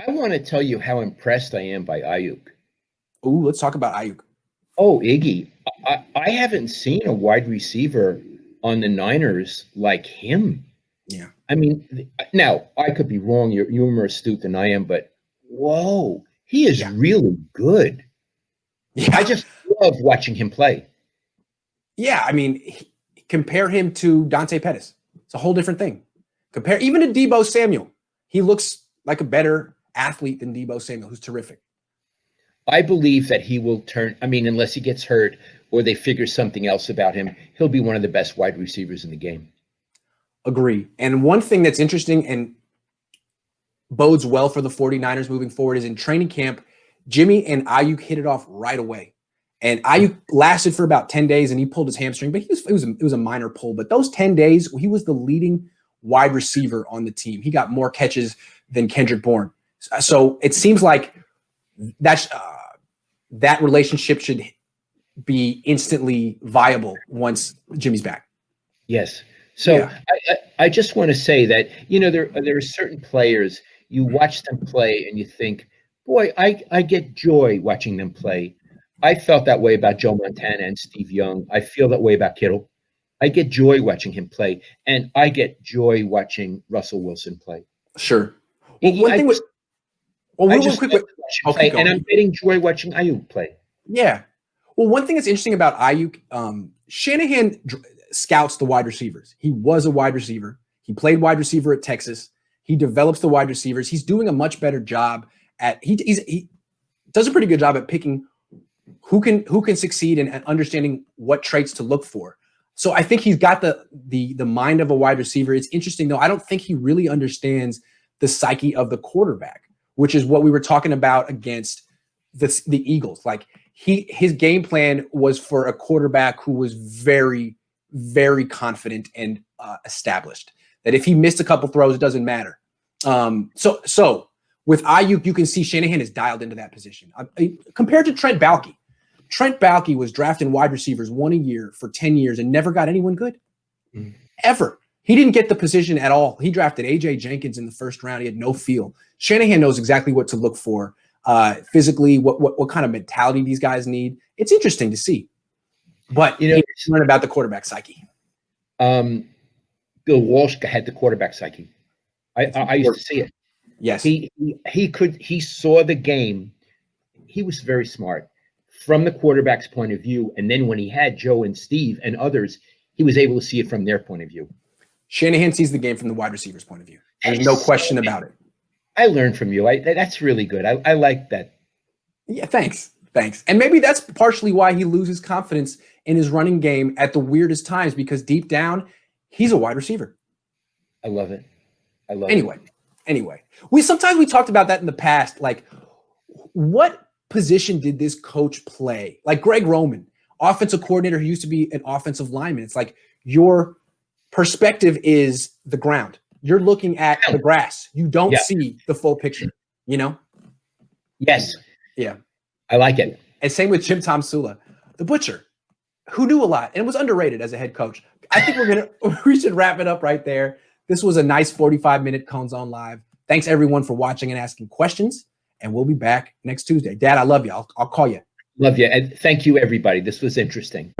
I want to tell you how impressed I am by Aiyuk. Ooh, let's talk about Aiyuk. Oh, Iggy, I haven't seen a wide receiver on the Niners like him. Yeah. I mean, now I could be wrong. You're more astute than I am, but whoa, he is Yeah. really good. Yeah. I just love watching him play. Yeah. I mean, compare him to Dante Pettis. It's a whole different thing. Compare even to Deebo Samuel. He looks like a better athlete than Deebo Samuel, who's terrific. I believe that he will turn. I mean, unless he gets hurt or they figure something else about him, he'll be one of the best wide receivers in the game. Agree. And one thing that's interesting and bodes well for the 49ers moving forward is in training camp, Jimmy and Aiyuk hit it off right away. And Aiyuk lasted for about 10 days and he pulled his hamstring, but it was a minor pull. But those 10 days, he was the leading wide receiver on the team. He got more catches than Kendrick Bourne. So it seems like that relationship should be instantly viable once Jimmy's back. Yes. So I just want to say that, there are certain players, you watch them play and you think, boy, I get joy watching them play. I felt that way about Joe Montana and Steve Young. I feel that way about Kittle. I get joy watching him play, and I get joy watching Russell Wilson play. Sure. Well, one thing was, real quick, and I'm getting joy watching Aiyuk play. Yeah. Well, one thing that's interesting about Aiyuk, Shanahan scouts the wide receivers. He was a wide receiver. He played wide receiver at Texas. He develops the wide receivers. He's doing a much better job at he does a pretty good job at picking who can succeed and understanding what traits to look for. So I think he's got the mind of a wide receiver. It's interesting though. I don't think he really understands the psyche of the quarterback, which is what we were talking about against the Eagles. Like his game plan was for a quarterback who was very, very confident and established. That if he missed a couple throws, it doesn't matter. So with Aiyuk, you can see Shanahan is dialed into that position. Compared to Trent Baalke. Trent Baalke was drafting wide receivers one a year for 10 years and never got anyone good. Ever. He didn't get the position at all. He drafted A.J. Jenkins in the first round. He had no feel. Shanahan knows exactly what to look for physically, what kind of mentality these guys need. It's interesting to see. But you learn about the quarterback psyche. Bill Walsh had the quarterback psyche. I used to see it. Yes. He saw the game. He was very smart from the quarterback's point of view. And then when he had Joe and Steve and others, he was able to see it from their point of view. Shanahan sees the game from the wide receiver's point of view. There's no question about it. I learned from you. That's really good. I like that. Yeah, thanks. And maybe that's partially why he loses confidence in his running game at the weirdest times, because deep down, he's a wide receiver. I love it. Anyway, we talked about that in the past. Like, what position did this coach play? Like Greg Roman, offensive coordinator who used to be an offensive lineman. It's like your perspective is the ground. You're looking at the grass. You don't see the full picture, Yes. Yeah. I like it. And same with Jim Tom Sula, the butcher, who knew a lot and was underrated as a head coach. I think we should wrap it up right there. This was a nice 45-minute Cohn Zone Live. Thanks everyone for watching and asking questions. And we'll be back next Tuesday. Dad, I love you. I'll call you. Love you. And thank you, everybody. This was interesting.